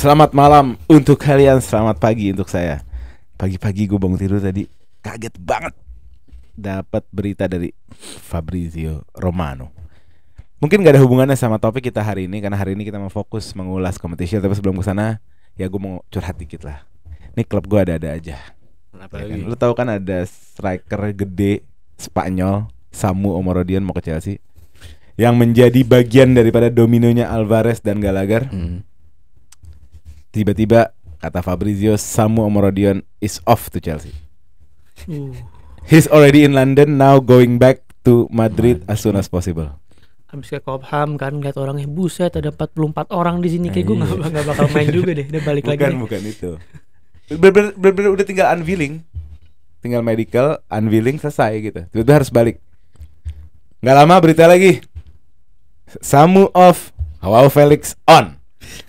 Selamat malam untuk kalian, selamat pagi untuk saya. Pagi-pagi gue bangun tidur tadi, kaget banget dapat berita dari Fabrizio Romano. Mungkin gak ada hubungannya sama topik kita hari ini, karena hari ini kita mau fokus mengulas competition. Tapi sebelum kesana, ya gue mau curhat dikit lah. Ini klub gue ada-ada aja. Kenapa Ya lagi? kan? Lu tahu kan ada striker gede Spanyol, Samu Omorodion mau ke Chelsea, yang menjadi bagian daripada dominonya Alvarez dan Gallagher. Tiba-tiba kata Fabrizio, Samu Omorodion is off to Chelsea. He's already in London, now going back to Madrid as soon as possible. Habis ke Cobham kan ngeliat orangnya, buset ada 44 orang di sini, kayak gue nggak bakal main juga deh. Udah balik lagi deh. Bukan itu. Bener-bener udah tinggal unveiling, tinggal medical, unveiling, selesai gitu. Tiba-tiba harus balik. Nggak lama berita lagi, Samu off, Joao Felix on.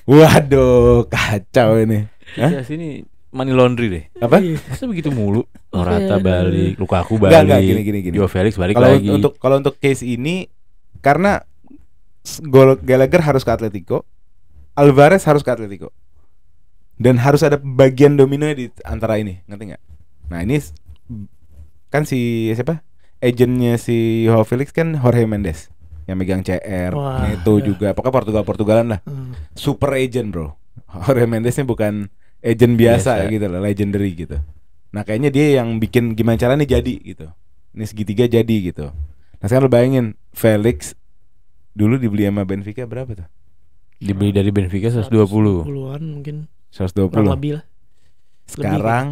Waduh, kacau ini. Ya sini money laundry deh. Apa? Masa begitu mulu? Oke, Morata balik, Lukaku Enggak, balik, gini. Joao Felix balik Kalau lagi. untuk case ini, karena Gallagher harus ke Atletico, Alvarez harus ke Atletico, dan harus ada bagian domino di antara ini, ngerti nggak? Nah ini kan si siapa? Agentnya si Joao Felix kan Jorge Mendes yang megang CR, Wah, Neto ya. juga, pokoknya Portugalan lah. Super agent bro. Jorge Mendesnya bukan agent biasa. Gitu loh, legendary gitu. Nah kayaknya dia yang bikin gimana caranya jadi gitu. Ini segitiga jadi gitu. Nah sekarang lo bayangin, Felix dulu dibeli sama Benfica berapa tuh? Dibeli dari Benfica 120. 120-an mungkin, 120. kurang lebih lah. Sekarang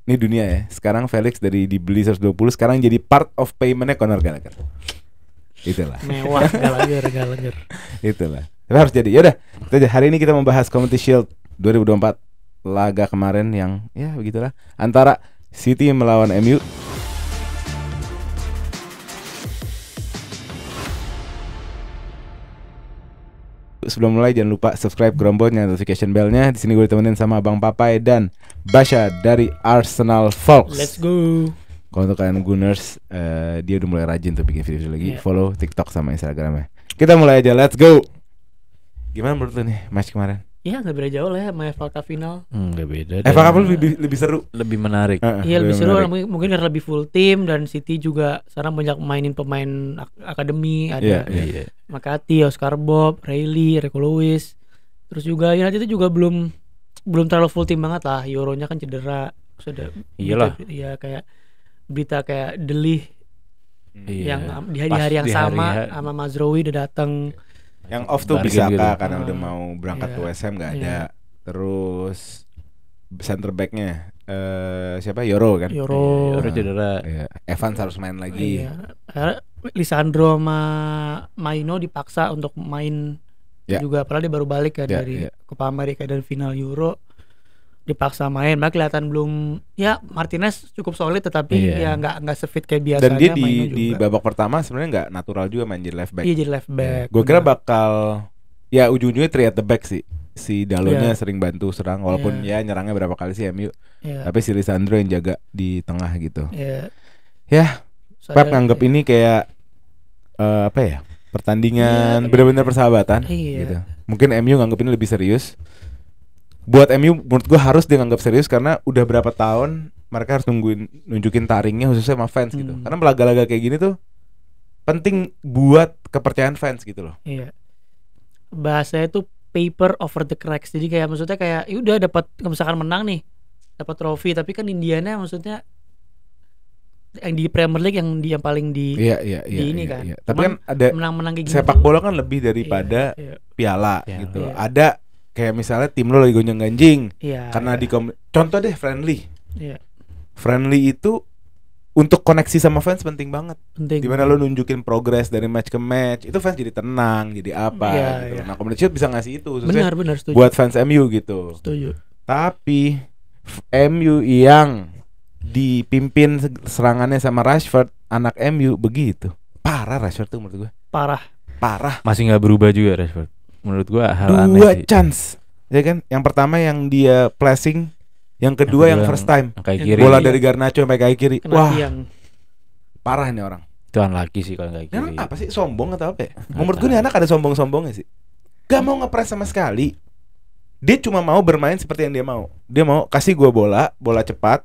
ini dunia ya. Sekarang Felix dari dibeli 120 sekarang jadi part of paymentnya Conor Gallagher. Itulah. Mewah Gallagher. Itulah. Tapi harus jadi. Yaudah, hari ini kita membahas Community Shield 2024, laga kemarin yang ya begitulah, antara City melawan MU. Sebelum mulai jangan lupa subscribe, gerombol, nyalain notification bellnya. Di sini gue ditemenin sama Bang Papai dan Basha dari Arsenal Folks. Let's go. Kalau untuk kalian Gunners, dia udah mulai rajin tuh bikin video lagi. Yeah. Follow TikTok sama Instagramnya. Kita mulai aja, let's go. Gimana menurut lu nih match kemarin? Ya nggak beda jauh lah ya sama FA Cup final. Enggak beda. FA Cup lebih seru. Lebih menarik. Iya lebih seru, menarik. mungkin karena lebih full tim, dan City juga sekarang banyak mainin pemain akademi, ada Iya. Makati, Oscar Bob, Riley, Rico Lewis. Terus juga United itu juga belum terlalu full tim banget lah. Euronya kan cedera. Sudah. Iyalah. Iya kayak berita kayak Delih Iya. yang di hari yang Pas di sama hari- sama Mazraoui udah datang. Yang off tuh Bargain bisa gitu. karena udah mau berangkat Iya. ke West Ham nggak ada. Iya. Terus center backnya siapa? Yoro kan? Yoro. Orang cedera. Iya. Evans harus main lagi. Iya. Akhirnya Lisandro sama Maino dipaksa untuk main Ya. juga, padahal dia baru balik ya Ya, dari ya. Copa America dan final Euro, dipaksa main. Malah kelihatan belum, ya Martinez cukup solid tetapi Iya. ya nggak sefit kayak biasanya. Dan dia Maino di juga. babak pertama sebenarnya nggak natural juga main jadi left back. Iya jadi left back. Gue kira benar. bakal ya ujung-ujungnya three at the back sih. Si Dalonya Iya. sering bantu serang walaupun ya nyerangnya berapa kali sih MU. Iya. Tapi si Lisandro yang jaga di tengah gitu. Iya. Ya, Pep nganggep ini kayak apa ya? Pertandingan Iya, benar-benar persahabatan Iya. gitu. Mungkin MU nganggep ini lebih serius. Buat MU menurut gue harus dia nganggep serius karena udah berapa tahun mereka harus nunjukin taringnya khususnya sama fans gitu. Karena laga-laga kayak gini tuh penting buat kepercayaan fans gitu loh. Iya. Bahasanya tuh paper over the cracks. Jadi kayak maksudnya kayak ya udah dapat, misalkan menang nih, dapat trofi, tapi kan Indiana maksudnya yang di Premier League yang paling di Iya. ini kan. Iya. Tapi Cuman kan ada menang-menang kayak gini sepak tuh- bola kan lebih daripada Iya, piala Piala. gitu. Iya. Ada kayak misalnya tim lo lagi gonjang-ganjing iya, karena iya, contoh deh friendly. iya, Friendly itu untuk koneksi sama fans penting banget. penting. Dimana lo nunjukin progres dari match ke match, itu fans jadi tenang, jadi apa Iya, gitu. iya. Nah, Community Shield bisa ngasih itu khususnya Benar setuju. buat fans MU gitu. Setuju. Tapi MU yang dipimpin serangannya sama Rashford, anak MU begitu. Parah Rashford tuh menurut gue. Parah. Masih nggak berubah juga Rashford. Menurut gua hal aneh Dua sih. chance. Ya kan? Yang pertama yang dia flashing, yang kedua yang first time. Kaki kiri. Bola dari Garnacho sampai kaki kiri. Kena Wah, tiang. parah nih orang. Itu unlucky sih kalau kaki Ini kiri. apa sih, sombong atau apa ya? Menurut gue nih anak ada sombong-sombongnya sih. Gak mau ngepres sama sekali. Dia cuma mau bermain seperti yang dia mau. Dia mau kasih gue bola cepat,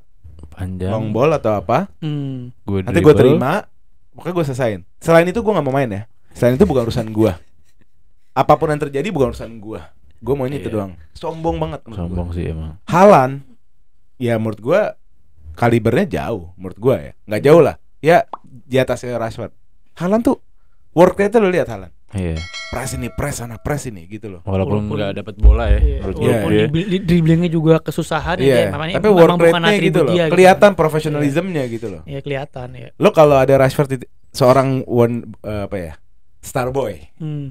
Panjang. long ball atau apa. Gue Nanti gue terima, pokoknya gue selesain. Selain itu gue nggak mau main ya. Selain itu bukan urusan gue. Apapun yang terjadi bukan urusan gue. Gue maunya itu Iya. doang. Sombong banget menurut Sombong gua. sih emang. Haaland, ya menurut gue kalibernya jauh. Menurut gue ya, nggak jauh lah. Ya di atasnya Rashford. Haaland tuh work rate-nya lo lihat Haaland. Iya. Press ini, press sana, press ini gitu loh. Walaupun Walaupun- nggak dapat bola ya. Iya, Menurut gue. walaupun Iya. dribblingnya juga kesusahan ya, Iya, makanya tapi memang work bukan rate-nya atribut gitu loh. dia, Kelihatan profesionalismnya gitu loh. Iya kelihatan ya. Lo kalau ada Rashford seorang apa ya? Star boy.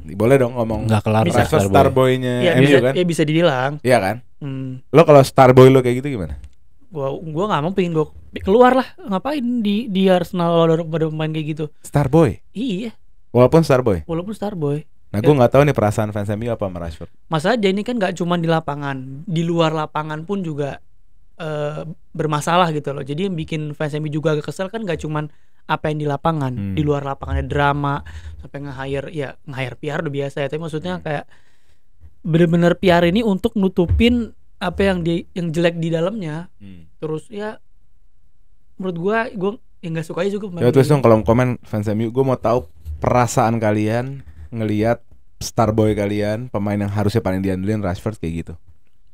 Boleh dong ngomong Nggak kelar Bisa. Rashford Starboy. star boy-nya Iya MU bisa, kan? ya bisa dibilang. Iya kan? Hmm. Lo kalau star boy lo kayak gitu gimana? Gua nggak mau pengen gua keluar lah, ngapain di Arsenal kalau ada pemain kayak gitu. Star boy. Iya, Walaupun star boy. walaupun star boy. Nah, gue nggak tahu nih perasaan fans MU apa sama Rashford. Mas aja ini kan nggak cuma di lapangan, di luar lapangan pun juga bermasalah gitu loh. Jadi yang bikin fans MU juga agak kesel kan nggak cuman apa yang di lapangan, di luar lapangan ada drama sampai nge-hire PR udah biasa ya. Tapi maksudnya kayak bener-bener PR ini untuk nutupin apa yang jelek di dalamnya. Terus ya menurut gua yang nggak suka aja juga pemain Ya terus ini. dong kalau komen fans MU, gue mau tahu perasaan kalian ngelihat star boy kalian, pemain yang harusnya paling diandelin Rashford kayak gitu.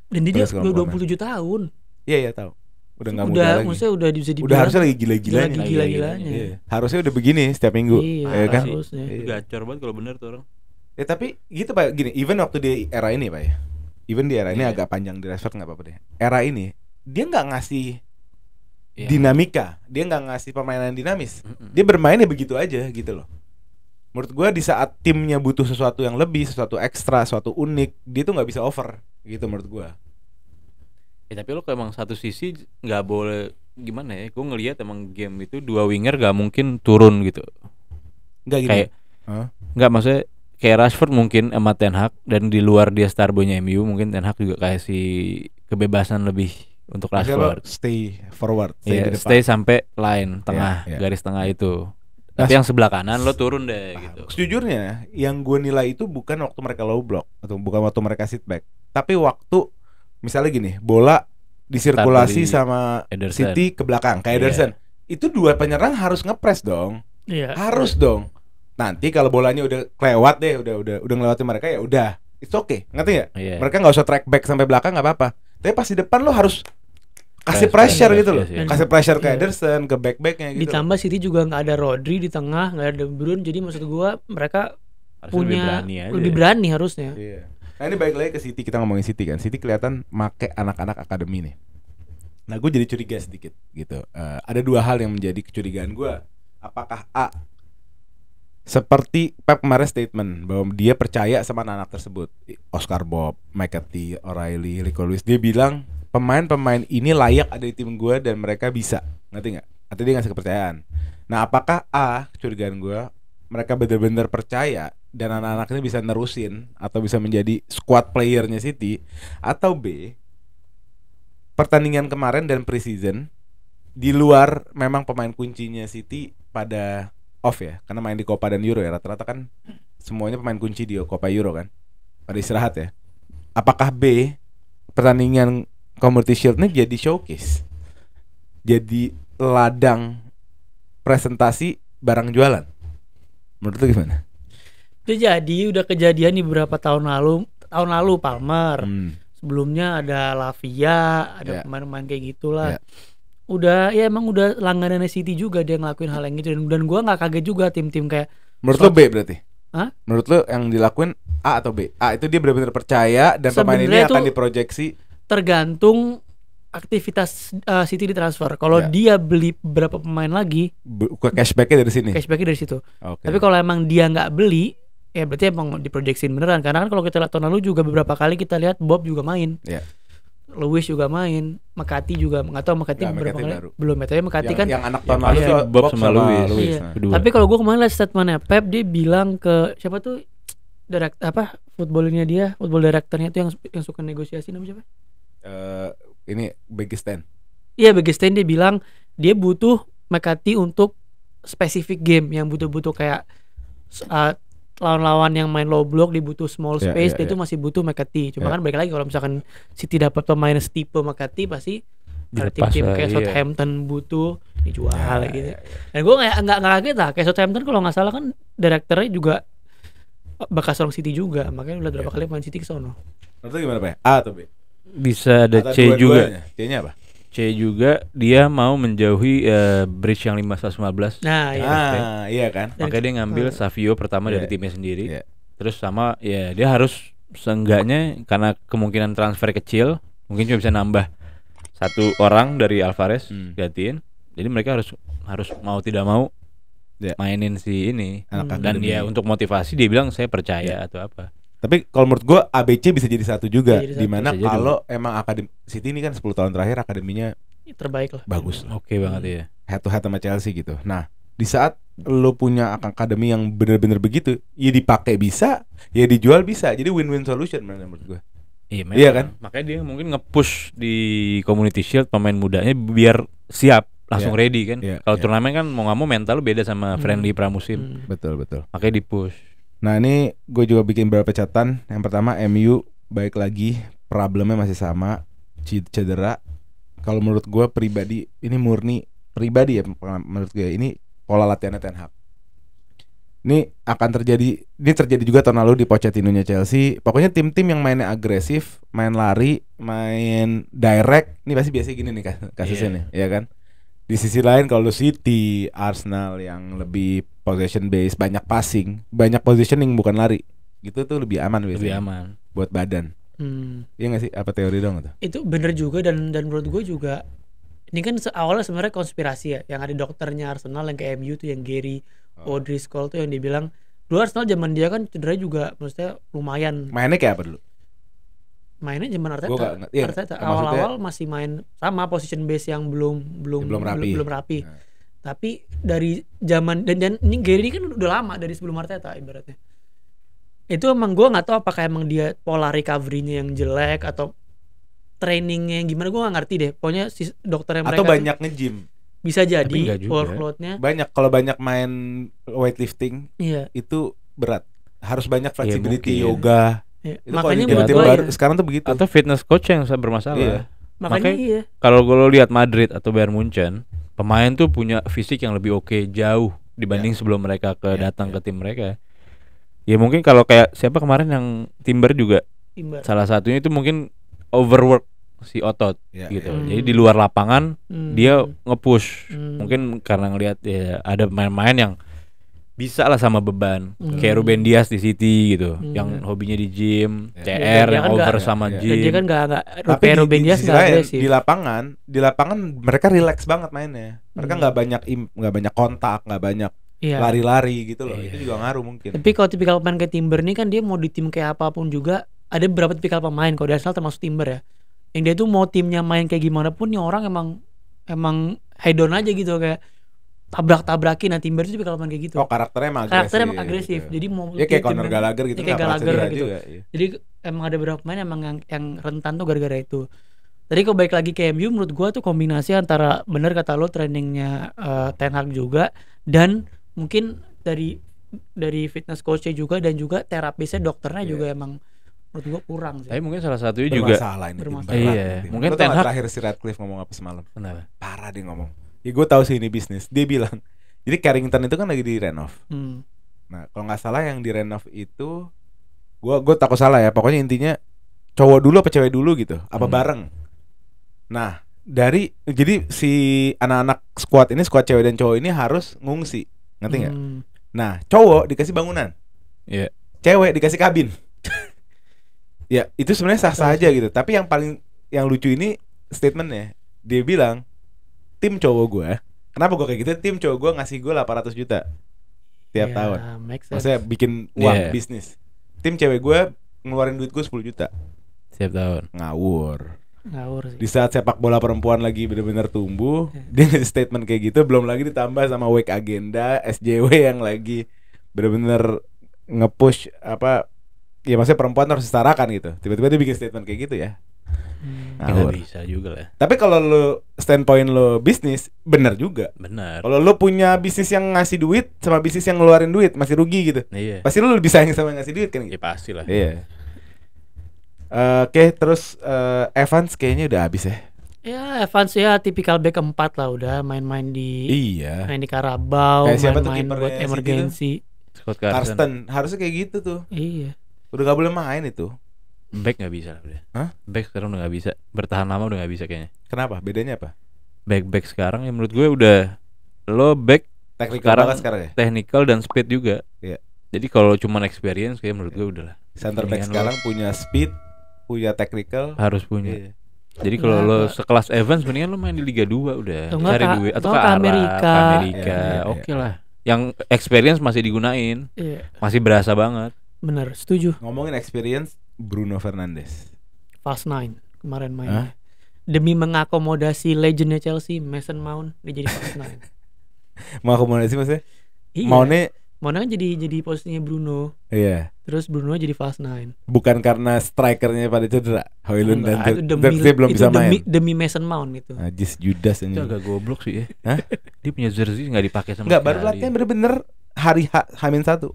Dan dia Tulis kolom udah komen. 27 tahun. Iya iya tahu. Udah nggak muda lagi. Maksudnya udah bisa dibilang Udah harusnya lagi gila-gilanya. lagi gila-gilanya. Iya. Harusnya udah begini setiap minggu. Iya, ya kan? harusnya. Iya. Gacor banget kalau bener tuh orang. Ya tapi gitu Pak, gini, even waktu di era ini Pak ya. Even di era ini Iya. agak panjang di Rashford nggak apa-apa deh. Era ini dia nggak ngasih Iya. dinamika, dia nggak ngasih permainan dinamis. Dia bermainnya begitu aja gitu loh. Menurut gua di saat timnya butuh sesuatu yang lebih, sesuatu ekstra, sesuatu unik, dia tuh nggak bisa over gitu menurut gua. Ya tapi lo emang satu sisi nggak boleh gimana ya? Gue ngelihat emang game itu dua winger gak mungkin turun gitu. Nggak gini. Kayak Hah? nggak maksudnya kayak Rashford mungkin sama Ten Hag dan di luar dia starboynya MU mungkin Ten Hag juga kasih kebebasan lebih untuk Maksudnya lo Rashford. stay forward, stay Iya, di depan. stay sampai line tengah, Iya. garis tengah itu. Nah, Tapi yang sebelah kanan lo turun deh gitu. Sejujurnya yang gue nilai itu bukan waktu mereka low block atau bukan waktu mereka sit back, tapi waktu misalnya gini, bola disirkulasi Dari sama Ederson. City ke belakang kayak Iya. Ederson. Itu dua penyerang harus ngepres dong. Iya. Harus dong. Nanti kalau bolanya udah kelewat deh, udah ngelewatin mereka ya udah. It's okay. Ngerti nggak? Iya. Mereka nggak usah track back sampai belakang nggak apa-apa. Tapi pas di depan lo harus kasih Pressure, pressure gitu loh. yes, yes. Kasih pressure ke Iya. Ederson, ke back-backnya gitu. Ditambah City juga nggak ada Rodri di tengah, nggak ada De Bruyne, jadi maksud gua mereka Harusnya punya aja. lebih berani harusnya. Iya. Nah ini balik lagi ke City, kita ngomongin City kan. City kelihatan make anak-anak akademi nih. Nah gue jadi curiga sedikit gitu. Ada dua hal yang menjadi kecurigaan gue. Apakah A, seperti Pep kemarin statement bahwa dia percaya sama anak-anak tersebut, Oscar Bob, McAtee, O'Reilly, Rico Lewis, dia bilang pemain-pemain ini layak ada di tim gue dan mereka bisa, ngerti nggak? Atau dia ngasih kepercayaan. Nah apakah A, kecurigaan gue, mereka benar-benar percaya dan anak-anaknya bisa nerusin atau bisa menjadi squad playernya City, atau B, pertandingan kemarin dan preseason di luar memang pemain kuncinya City pada off ya, karena main di Copa dan Euro ya, rata-rata kan semuanya pemain kunci di Copa Euro kan, pada istirahat ya. Apakah B, pertandingan Community Shield-nya jadi showcase, jadi ladang presentasi barang jualan? Menurut lu gimana? Itu jadi udah kejadian di beberapa tahun lalu Palmer. Sebelumnya ada Lavia, ada Ya. pemain-pemain kayak gitulah. Ya. Udah ya emang udah langganan City juga dia ngelakuin hal yang gitu, dan gua nggak kaget juga tim-tim kayak Menurut lu B berarti? Hah? Menurut lu yang dilakuin A atau B? A itu dia benar-benar percaya dan pemain ini Sebenarnya akan tuh diproyeksi. tergantung aktivitas City di transfer. Kalau Ya. dia beli beberapa pemain lagi, Ke cashbacknya dari sini. cashbacknya dari situ. Oke. Tapi kalau emang dia nggak beli, ya berarti emang diproyeksiin beneran. Karena kan kalau kita lihat tahun lalu juga beberapa kali kita lihat Bob juga main, Ya. Lewis juga main, McCarthy juga nggak tahu McCarthy Nggak, beberapa McCarthy kali baru. belum ya. Tapi McCarthy yang, kan. yang anak tahun Yang lalu pasti tuh Bob sama Lewis. Iya. Nah. Tapi kalau gue kemarin lihat statementnya Pep, dia bilang ke siapa tuh footballnya dia, football directornya tuh yang suka negosiasi, namanya siapa? Ini Begistan. Iya, Begistein, dia bilang dia butuh McCarthy untuk spesifik game yang butuh kayak lawan-lawan yang main low block dibutuh small Ya, space, ya, dia ya. tuh masih butuh McCarthy. Cuma Ya. kan balik lagi kalau misalkan City dapat pemain setipe McCarthy pasti ada Dilepas tim-tim lah, kayak iya. Southampton butuh dijual Ya, gitu. ya, ya. Dan gue nggak kaget lah, kayak Southampton kalau nggak salah kan direkturnya juga bekas orang City juga, makanya udah berapa Ya. kali main City ke sono. Menurut lu gimana Pak? A atau B? Bisa ada Atau C juga. dua-duanya? C-nya apa? C juga dia mau menjauhi bridge yang 515. Nah, iya. Iya kan? Dan- Makanya dia ngambil Savio pertama Iya. dari timnya sendiri. Iya. Terus sama ya dia harus seenggaknya karena kemungkinan transfer kecil, mungkin cuma bisa nambah satu orang dari Alvarez gantiin. Jadi mereka harus mau tidak mau Iya. mainin si ini. Anak Dan akademi. ya untuk motivasi dia bilang saya percaya atau apa. Tapi kalau menurut gua ABC bisa jadi satu juga, Bisa jadi satu. dimana Bisa jadi. kalau emang akademi City ini kan 10 tahun terakhir akademinya Terbaik lah. bagus lah, Oke banget ya. head to head sama Chelsea gitu. Nah, di saat lo punya akademi yang bener-bener begitu, ya dipakai bisa, ya dijual bisa. Jadi win-win solution menurut gua. Iya, Iya kan? Makanya dia mungkin nge-push di Community Shield pemain mudanya biar siap langsung Iya. ready kan. Iya, Kalau iya. turnamen kan mau nggak mau mental beda sama friendly pramusim. Betul, betul. Makanya di-push. Nah, ini gue juga bikin beberapa catatan. Yang pertama, MU baik lagi, problemnya masih sama, cedera. Kalau menurut gue pribadi, ini murni pribadi ya menurut gue. Ini pola latihannya Ten Hag. Ini akan terjadi juga tahun lalu di Pochettino-nya Chelsea. Pokoknya tim-tim yang mainnya agresif, main lari, main direct, ini pasti biasa gini nih kasusnya nih, ya kan? Di sisi lain kalau City, Arsenal yang lebih possession based, banyak passing, banyak positioning bukan lari. Gitu tuh lebih aman biasanya. Lebih aman. Buat badan. Iya gak sih? Apa teori dong itu? Itu bener juga, dan menurut gue juga ini kan awalnya sebenarnya konspirasi ya, yang ada dokternya Arsenal yang ke MU tuh, yang Gary O'Driscoll tuh, yang dia bilang dulu Arsenal zaman dia kan cedera juga, maksudnya lumayan. Mainnya kayak apa dulu? Mainnya zaman Gua Arteta. nggak- iya, Arteta maksudnya- awal-awal masih main sama position base yang belum rapi. Nah. Tapi dari zaman dan ini Gary ini kan udah lama dari sebelum Arteta ibaratnya. Itu emang gue nggak tahu apakah emang dia pola recovery-nya yang jelek atau trainingnya yang gimana, gue nggak ngerti deh. Pokoknya si dokternya mereka Atau tuh banyak nge-gym. bisa Tapi jadi nggak juga. workload-nya. Banyak, kalau banyak main weightlifting Iya. itu berat. Harus banyak flexibility, mungkin. yoga. Iya. Itu kalau Makanya di menurut tim gue baru sekarang tuh begitu. Atau fitness coach yang bermasalah. Iya. makanya Makanya- iya. Kalau lo lihat Madrid atau Bayern Munchen, pemain tuh punya fisik yang lebih oke jauh dibanding sebelum mereka datang ke tim mereka. Ya mungkin kalau kayak siapa kemarin yang Timber juga Timber. salah satunya itu mungkin overwork si otot Ya, gitu. ya. Jadi di luar lapangan dia nge-push. Hmm. Mungkin karena ngelihat ya ada pemain-pemain yang bisa lah sama beban. Hmm. Kayak Ruben Dias di City gitu, Hmm. yang hobinya di gym, Ya. CR Dia yang kan over nggak- sama ya. gym. Dan dia kan nggak Tapi kayak Ruben Dias sisi nggak lain, agresif. di lapangan mereka relax banget mainnya. Mereka Hmm. nggak banyak kontak, nggak banyak Iya. lari-lari gitu loh. Iya. Itu juga ngaruh mungkin. Tapi kalau tipikal pemain kayak Timber nih kan dia mau di tim kayak apapun juga, ada beberapa tipikal pemain kalau di Arsenal termasuk Timber ya, yang dia tuh mau timnya main kayak gimana pun nih orang emang head on aja gitu, kayak tabrak-tabrakin. Nah Timber itu tipikal pemain kayak gitu. Oh, karakternya emang agresif. Karakternya emang agresif. gitu. Jadi mau Ya kayak tim- Conor Gallagher gitu, ya kayak nggak pernah Gallagher cedera gitu. juga, iya. Jadi emang ada beberapa pemain emang yang rentan tuh gara-gara itu. Tadi kalau balik lagi ke MU, menurut gua tuh kombinasi antara bener kata lo trainingnya Ten Hag juga, dan mungkin dari fitness coachnya juga, dan juga terapisnya dokternya Iya. juga emang menurut gua kurang sih. Tapi mungkin salah satunya juga Bermasalah ini tim Bermasalah. berat Iya, nih tim. mungkin Lo tau Ten nggak Hag- terakhir si Radcliffe ngomong apa semalam? kenapa? Parah dia ngomong. Ya gue tahu sih ini bisnis. Dia bilang, jadi Carrington itu kan lagi di renov. Hmm. Nah, kalau nggak salah yang di renov itu, gue takut salah ya. Pokoknya intinya cowok dulu apa cewek dulu gitu, apa bareng. Nah, jadi si anak-anak squad cewek dan cowok ini harus ngungsi, ngerti nggak? Hmm. Nah, cowok dikasih bangunan, Iya. cewek dikasih kabin. Ya, itu sebenarnya sah-sah aja gitu. Tapi yang lucu ini statementnya, dia bilang tim cowok gue, kenapa gue kayak gitu? Tim cowok gue ngasih gue 800 juta tiap Ya, tahun. make sense. Maksudnya bikin uang Iya. bisnis. Tim cewek gue ngeluarin duit gue 10 juta. Setiap tahun. Ngawur. Ngawur sih. Di saat sepak bola perempuan lagi benar-benar tumbuh, dia ngasih statement kayak gitu, belum lagi ditambah sama week agenda SJW yang lagi benar-benar nge-push apa, ya maksudnya perempuan harus disetarakan gitu. Tiba-tiba dia bikin statement kayak gitu ya. Ya, nggak bisa juga lah. Tapi kalau lu standpoint lu bisnis, bener juga. Benar. Kalau lu punya bisnis yang ngasih duit sama bisnis yang ngeluarin duit masih rugi gitu. Iya. Pasti lu lebih sayang sama yang ngasih duit kan Ya gitu. pasti lah. Iya. Oke, terus Evans kayaknya udah habis ya. Ya Evans ya tipikal back keempat lah, udah main-main di Iya. main di Carabao, Kayak siapa tuh main-main kipernya buat City emergency. Scott Carson. Karsten harusnya kayak gitu tuh. Iya. Udah gak boleh main itu. Back nggak bisa lah udah. Hah? Back sekarang udah nggak bisa. Bertahan lama udah nggak bisa kayaknya. Kenapa? Bedanya apa? Back sekarang ya menurut gue udah lo back Teknikal sekarang, banget sekarang ya. technical dan speed juga. Iya. Jadi kalau cuma experience kayak menurut gue udah lah. Center back Mendingan sekarang punya speed, punya technical. harus punya. Iya. Jadi kalau Nah, lo sekelas Evans mendingan lo main di Liga 2 udah. Atau enggak Cari ke- duit atau atau ke ke Arab, Amerika. ke Amerika. Iya, iya, Oke lah. Yang experience masih digunain. Iya. Masih berasa banget. Bener, setuju. Ngomongin experience, Bruno Fernandes. Fast 9 kemarin main. Hah? Demi mengakomodasi legendnya Chelsea, Mason Mount dia jadi Fast 9. Mau akomodasi maksudnya? Iya. Maunya Mount kan jadi posisinya Bruno. iya. Terus Bruno jadi Fast 9. Bukan karena strikernya pada cedera. Højlund dan Enggak, itu dia belum bisa main. demi Mason Mount gitu. Najis Judas Itu ini. agak goblok sih ya. Hah? Dia punya jersey nggak dipakai sama Enggak, baru sekali. latihan bener-bener hari H-1.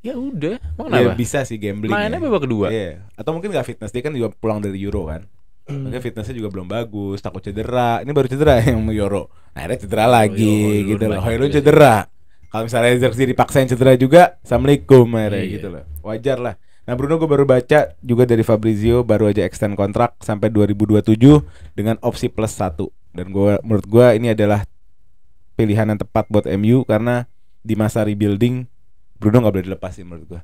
Ya udah. Emang Ya kenapa? bisa sih gambling. Mainnya ya. babak kedua. Iya. Atau mungkin gak fitness, dia kan juga pulang dari Euro kan. Mungkin fitnessnya juga belum bagus, takut cedera. Ini baru cedera yang Euro. Akhirnya cedera lagi Højlund gitu loh. banyak Højlund juga cedera. Kalau misalnya jersey dipaksain cedera juga, assalamualaikum akhirnya Iya. gitu loh. Wajar lah. Nah Bruno gue baru baca juga dari Fabrizio baru aja extend kontrak sampai 2027 dengan opsi plus 1. Dan menurut gue ini adalah pilihan yang tepat buat MU karena di masa rebuilding Bruno nggak boleh dilepasin menurut gue.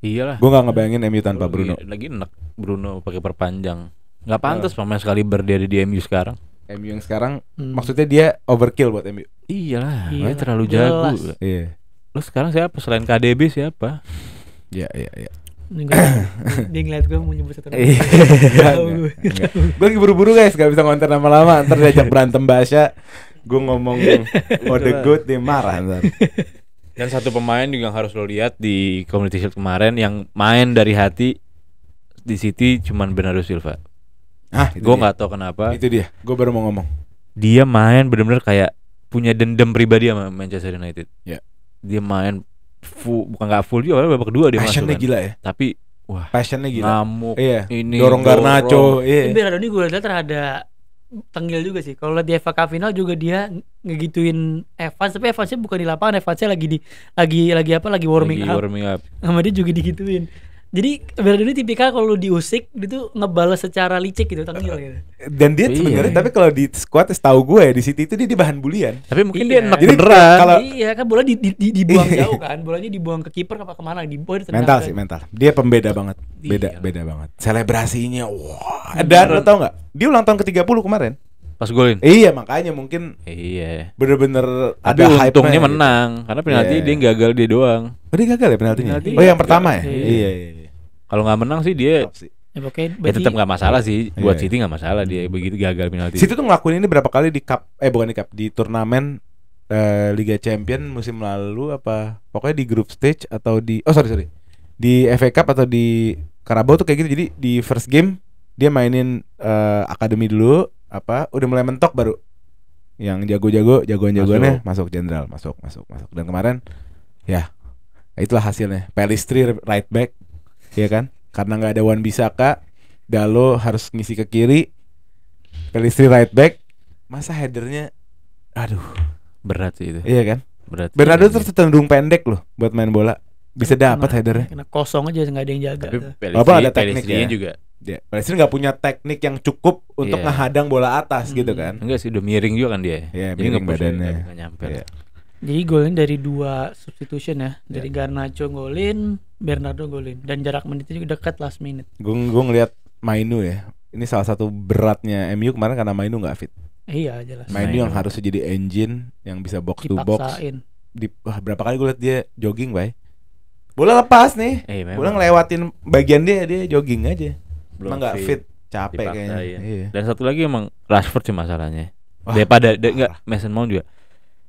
Iyalah. Gue nggak ngebayangin MU tanpa Bruno. Lagi enak Bruno pakai perpanjang. Nggak pantas pemain sekali berdiri di MU sekarang. MU yang sekarang maksudnya dia overkill buat MU. Iyalah, Iya, makanya terlalu jelas. jago. Iya. Lo sekarang siapa selain KDB siapa? Iya, iya, iya. Dia ngeliat gue mau nyebut satu nama. Gue lagi buru-buru guys, gak bisa ngonten lama-lama. Ntar diajak berantem Basya. Gue ngomong the good dia marah ntar. Dan satu pemain juga yang harus lo lihat di Community Shield kemarin yang main dari hati di City cuman Bernardo Silva. Ah, Gue nggak tahu kenapa Itu dia. Gue baru mau ngomong. dia main benar-benar kayak punya dendam pribadi sama Manchester United. Ya. Dia main full, bukan nggak full juga, babak kedua dia masuk Passionnya kan. gila ya. Tapi wah, Passionnya gila. ngamuk. Iya. Ini Dorong Garnacho. Iya. Bernardo ini gue lihat ada tenggil juga sih. Kalau lihat di FA Cup final juga dia ngegituin Evans, tapi Evansnya bukan di lapangan, Evansnya lagi warming up. warming up. Sama dia juga digituin. Jadi Bernardo ini tipikal kalau diusik dia tuh ngebalas secara licik gitu, tenggil gitu. Dan dia Iya. sebenarnya tapi kalau di squad setahu gue ya di City itu dia bahan bulian. Tapi mungkin Iya. dia enak Jadi beneran. kalau- Iya kan bola dibuang jauh kan, bolanya dibuang ke kiper apa kemana, dibuang ditendangkan. Mental sih, mental. Dia pembeda banget. Iya. Beda banget. Selebrasinya wah. Dan lo tau nggak? Dia ulang tahun ke-30 kemarin. Pas golin. Iya, makanya mungkin Iya. bener-bener Tapi ada untungnya hype-nya gitu. menang karena penalti Iya. dia gagal dia doang. Oh, dia gagal ya penaltinya? Penalti Oh, yang gagal. pertama ya? Iya. Iya. Kalau nggak menang sih dia Top sih. Ya pokoknya ya tetap nggak masalah sih. Buat Iya. City nggak masalah dia begitu gagal penalti. Situ tuh ngelakuin ini berapa kali di cup, bukan di cup, di turnamen Liga Champion musim lalu apa? Pokoknya di group stage atau di sorry. Di FA Cup atau di Carabao tuh kayak gitu. Jadi di first game dia mainin akademi dulu, udah mulai mentok baru yang jagoannya masuk jenderal, masuk. Dan kemarin ya itulah hasilnya. Pellistri right back, ya kan? Karena nggak ada Wan Bissaka, Dalo harus ngisi ke kiri. Pellistri right back, masa headernya, aduh, Berat sih itu. iya kan? Berat. Bernardo tuh cenderung pendek loh buat main bola, bisa dapat headernya. Kena kosong aja nggak ada yang jaga. Tapi Apa ada teknik Pelistri ya? juga. Pellistri nggak punya teknik yang cukup untuk Iya. ngehadang bola atas gitu kan? Enggak sih udah miring juga kan dia. Iya, Jadi miring nge-push badannya. nggak nyampe. Iya. Jadi golin dari 2 substitution ya, dari Garnacho golin, Bernardo golin, dan jarak menitnya juga dekat last minute. Gue ngeliat Mainu ya. Ini salah satu beratnya MU kemarin karena Mainu nggak fit. Iya jelas. Mainu yang harusnya jadi engine yang bisa box to box. Dipaksain. Berapa kali gue liat dia jogging, bay. Bola lepas nih. Memang. Bola ngelewatin bagian dia jogging aja. Belum Emang nggak fit, capek Dipaksain. kayaknya. Iya. Dan satu lagi emang Rashford sih masalahnya. Wah, Daripada enggak Mason Mount juga.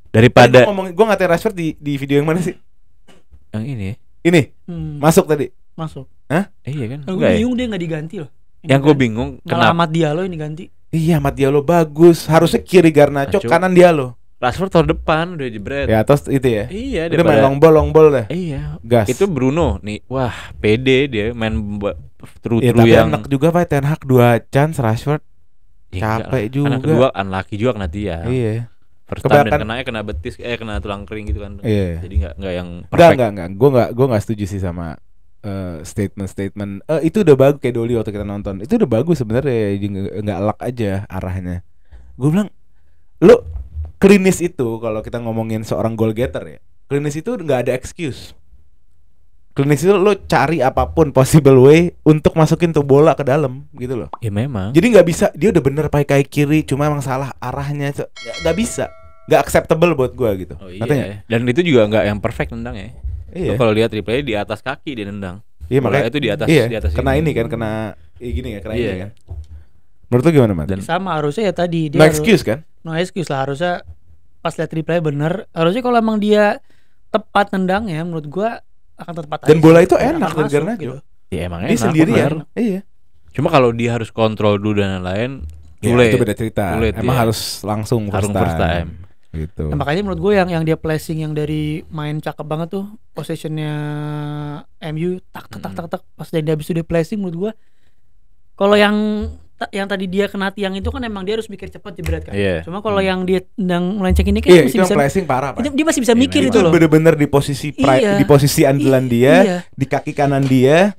Daripada Gue ngatain Rashford di video yang mana sih? yang ini ya. Ini Hmm, masuk tadi. masuk. Iya kan? Gue Enggak ya? bingung dia nggak diganti loh. Yang gue bingung Kenapa kenapa Ahmad Diallo ini ganti? Iya, Ahmad Diallo bagus. Harusnya kiri Garnacho, Garnacho. kanan Diallo. Rashford tahun depan udah jebret. Ya, terus itu ya. Iya, Udah main long ball dah. Iya. Gas. Itu Bruno nih. Wah, pede dia main Ya, true-true tapi yang enak juga Pak Ten Hag 2 chance Rashford. Ya, enggak capek lah. juga. Karena kedua unlucky juga kena tiang. Iya. First time dan Kebanyakan- kena betis, kena tulang kering gitu kan. Iya. Jadi enggak yang Enggak, perfect. Gue enggak setuju sih sama statement itu udah bagus kayak Doli waktu kita nonton. Itu udah bagus sebenarnya, enggak elak aja arahnya. Gue bilang, lu klinis itu kalau kita ngomongin seorang goal getter ya. Klinis itu enggak ada excuse. Klinis itu lu cari apapun possible way untuk masukin tuh bola ke dalam gitu loh. Ya memang. Jadi nggak bisa, dia udah bener pakai kaki kiri, cuma emang salah arahnya, nggak bisa, nggak acceptable buat gua gitu. Oh Katanya. iya. Dan itu juga enggak yang perfect nendang ya. Iya. Lu kalau lihat replay di atas kaki dia nendang. Iya Bola makanya itu di atas iya, di atas kena ini kan, kena gini ya, kena Iya. ini kan. Menurut lu gimana, Mat? Dan Sama harusnya ya tadi dia No excuse kan? no excuse lah, harusnya pas lihat replay bener. Harusnya kalau emang dia tepat nendang ya, menurut gua akan tepat Dan aja. bola itu Dan enak akan dari masuk Garnacho. gitu. ya emangnya Dia sendirian. Iya. Cuma kalau dia harus kontrol dulu dan lain-lain, Ya, sulit. itu beda cerita. Sulit, Emang iya. harus langsung Harus first time. Gitu. Nah, makanya menurut gue yang dia placing yang dari main cakep banget tuh possessionnya MU tak tak tak tak tak pas dia habis itu dia placing menurut gue kalau yang tadi dia kena tiang itu kan emang dia harus mikir cepat jebret kan. Iya. Cuma kalau yang dia tendang melenceng ini kan Iya, masih itu yang bisa flashing parah, Pak. dia masih bisa Iya, mikir memang. itu Itu loh. bener-bener di posisi Iya. di posisi andalan dia, Iya. di kaki kanan dia,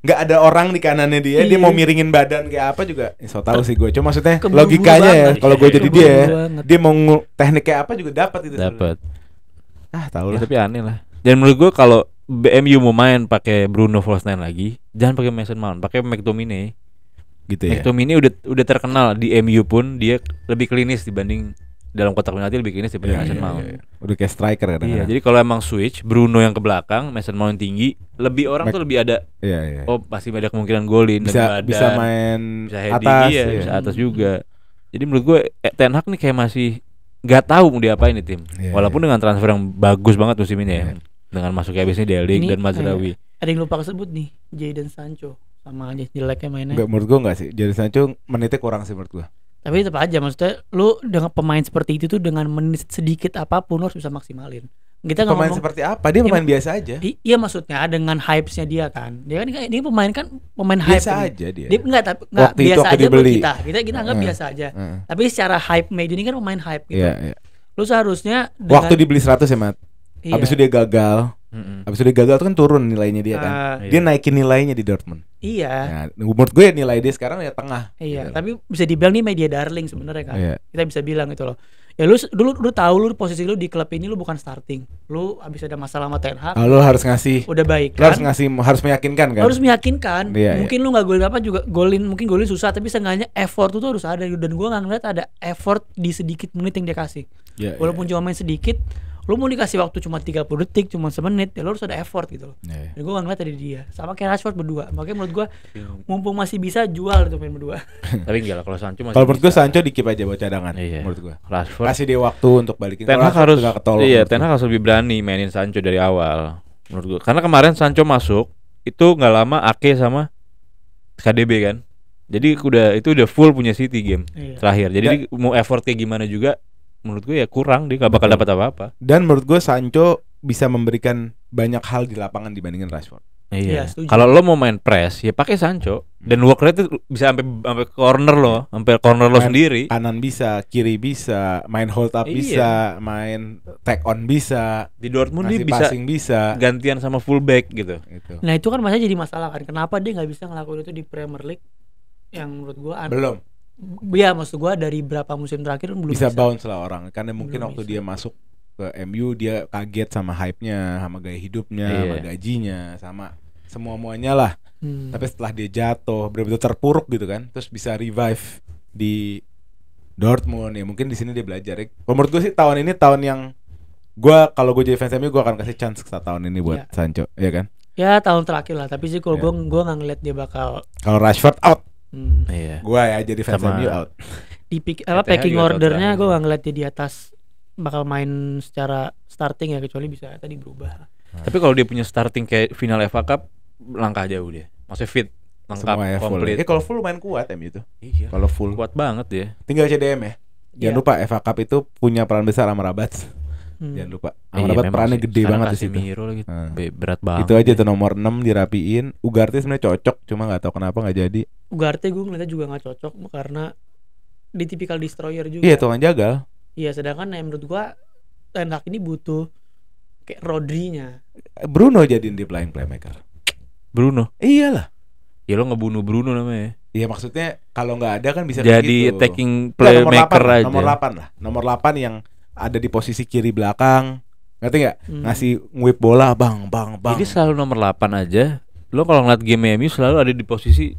nggak ada orang di kanannya dia, dia Iya. mau miringin badan kayak apa juga. So tahu sih gue. Cuma maksudnya Keburu-buru logikanya ya, banget. kalau gue jadi dia, Keburu-buru banget. dia mau teknik kayak apa juga dapat itu. Dapat. Ah, tahu Ya, lah. tapi aneh lah. Dan menurut gua kalau BMU mau main pakai Bruno false nine lagi, jangan pakai Mason Mount, pakai McTominay. Gitu ya. McTominay udah terkenal di MU pun dia lebih klinis dibanding dalam kotak penalti lebih klinis dibanding Iya, Mason iya, Mount. iya. Udah kayak striker Iya, kadang-kadang. jadi kalau emang switch Bruno yang ke belakang, Mason Mount yang tinggi, lebih orang Mac- tuh lebih ada Iya, iya. oh pasti ada kemungkinan golin dan Bisa badan, bisa main bisa heading, atas. iya, iya. bisa atas juga. Jadi menurut gue Ten Hag nih kayak masih nggak tahu mau diapain nih tim. Iya, Walaupun iya. dengan transfer yang bagus banget musim ini ya. Iya. Dengan masuknya abisnya Delik Ini, dan Mazraoui. Ada yang lupa kesebut nih, Jadon Sancho sama aja jeleknya mainnya. Enggak, menurut gua enggak sih. Jadi Sancho menitnya kurang sih menurut gua. Tapi tetap aja maksudnya lu dengan pemain seperti itu tuh dengan menit sedikit apapun lu harus bisa maksimalin. Kita nggak Pemain ngomong seperti apa? Dia pemain biasa aja. iya maksudnya dengan hypes-nya dia kan. Dia kan pemain hype. Biasa nih. aja dia. Dia enggak tapi enggak Waktu itu biasa waktu aja buat dibeli. kita anggap biasa aja. Tapi secara hype made ini kan pemain hype gitu. Iya, iya. Lu seharusnya dengan, Waktu dibeli 100 ya, Mat. iya. Habis itu dia gagal. Mm-mm. Habis itu dia gagal tuh kan turun nilainya dia kan. Ah, Dia naikin nilainya di Dortmund. iya. Nah, menurut gue nilai dia sekarang ya tengah. Iya, gitu. tapi bisa dibilang nih media darling sebenarnya kan. Iya. Kita bisa bilang itu loh. Ya lu tahu lu posisi lu di klub ini lu bukan starting. Lu habis ada masalah sama Ten Hag, Lo harus ngasih, udah baik lo kan. harus meyakinkan kan. Harus meyakinkan. Iya, Mungkin lu nggak golin apa juga mungkin golin susah tapi seenggaknya effort itu harus ada dan gua nggak ngeliat ada effort di sedikit menit yang dia kasih. Iya, Walaupun cuma main sedikit, lu mau dikasih waktu cuma 30 detik, cuma semenit, ya lu harus ada effort gitu loh. Iya. Dan gue gak ngeliat dari dia. Sama kayak Rashford berdua. Makanya menurut gue mumpung masih bisa jual itu main berdua. Tapi enggak lah kalau Sancho masih Kalau menurut gue bisa. Sancho dikip aja buat cadangan. Iya. Menurut gue. Rashford Kasih dia waktu untuk balikin. Ten Kalau Hag Rashford harus nggak ketolong iya, menurut Ten gue. Hag harus lebih berani mainin Sancho dari awal menurut gue. Karena kemarin Sancho masuk itu nggak lama Ake sama KDB kan. Jadi itu udah full punya City game Iya. terakhir. Jadi dia mau effort kayak gimana juga menurut gue ya kurang, dia nggak bakal Betul. dapat apa-apa. Dan menurut gue Sancho bisa memberikan banyak hal di lapangan dibandingkan Rashford. Iya, Iya. setuju. Kalau lo mau main press ya pakai Sancho dan work rate itu bisa sampai corner lo, sampai corner lo Main sendiri. Kanan bisa, kiri bisa, main hold up Iya. bisa, main take on bisa, Di Dortmund dia ngasih bisa passing bisa. gantian sama fullback gitu. Gitu. Nah itu kan masanya jadi masalah kan. Kenapa dia nggak bisa ngelakuin itu di Premier League? Yang menurut gue Belum ya maksud gue dari berapa musim terakhir kan belum bisa bounce lah orang. Karena mungkin Belum waktu bisa. dia masuk ke MU dia kaget sama hype-nya, sama gaya hidupnya, sama Iya. gajinya, sama semua-muanya lah. Tapi setelah dia jatuh benar-benar terpuruk gitu kan, terus bisa revive di Dortmund ya mungkin di sini dia belajar. Menurut gue sih tahun ini tahun yang kalau gue jadi fans MU gue akan kasih chance tahun ini buat Iya. Sancho, ya kan? Ya tahun terakhir lah. Tapi sih kalau Iya. gue nggak ngeliat dia bakal Kalau Rashford out, Iya. gue ya jadi fans Sama- MU out. di ETH packing juga tahun ordernya terakhir. gue nggak ngeliat dia di atas bakal main secara starting ya kecuali bisa tadi berubah. Tapi kalau dia punya starting kayak final FA Cup langkah jauh dia. Maksudnya fit lengkap Semuanya full. komplit. Kalau full lumayan kuat MU itu. Iya. Kalau full. Kuat banget ya. Tinggal CDM ya. Jangan Iya. lupa FA Cup itu punya peran besar Amrabat. Jangan lupa. Amrabat memang perannya sih. gede Sekarang banget di situ. Casemiro lagi Hmm. berat banget. Itu aja tuh nomor 6 dirapiin. Ugarte sebenarnya cocok, cuma nggak tahu kenapa nggak jadi. Ugarte gue ngeliatnya juga nggak cocok karena di tipikal destroyer juga. Iya, tukang jagal. Iya, sedangkan menurut gua Ten Hag ini butuh kayak Rodri-nya. Bruno jadiin di playing playmaker. Bruno. Iyalah. Ya lo ngebunuh Bruno namanya. Iya, maksudnya kalau nggak ada kan bisa Jadi gitu. attacking Nggak, playmaker aja. Nomor 8 lah. Nomor 8 yang ada di posisi kiri belakang. Ngerti nggak? Ngasih whip bola bang. Jadi selalu nomor 8 aja. Lo kalau ngeliat game MU selalu ada di posisi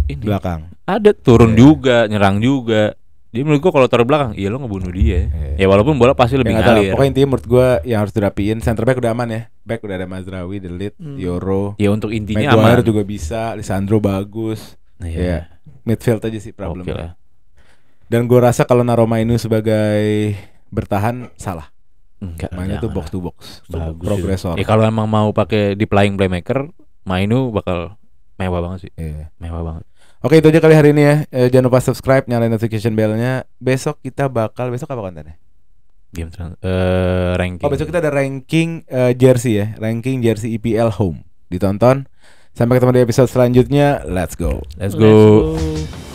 ini. belakang. Ada turun Iya. juga, nyerang juga. Jadi menurut gua kalau taruh belakang, iya lo ngebunuh dia. Iya. Ya walaupun bola pasti lebih Ya, nggak tahu lah. ngalir. Pokoknya intinya menurut gue yang harus dirapiin. Center back udah aman ya. Back udah ada Mazraoui, Delite, Yoro. Ya untuk intinya Maguire aman. juga bisa. Lisandro bagus. Nah, Ya, midfield aja sih Oke problemnya. lah. Dan gue rasa kalau naruh Mainu sebagai bertahan salah. Enggak. Mainu tuh jangan. box to box. Bagus. Progresor. Ya kalau emang mau pakai di playing playmaker, Mainu bakal mewah banget sih. Iya. Mewah banget. Oke, itu aja kali hari ini ya. Jangan lupa subscribe, nyalain notification bell-nya. Besok apa kontennya? Game ranking. Oh, besok kita ada ranking jersey ya. Ranking jersey EPL home. Ditonton. Sampai ketemu di episode selanjutnya. Let's go. Let's go. Let's go.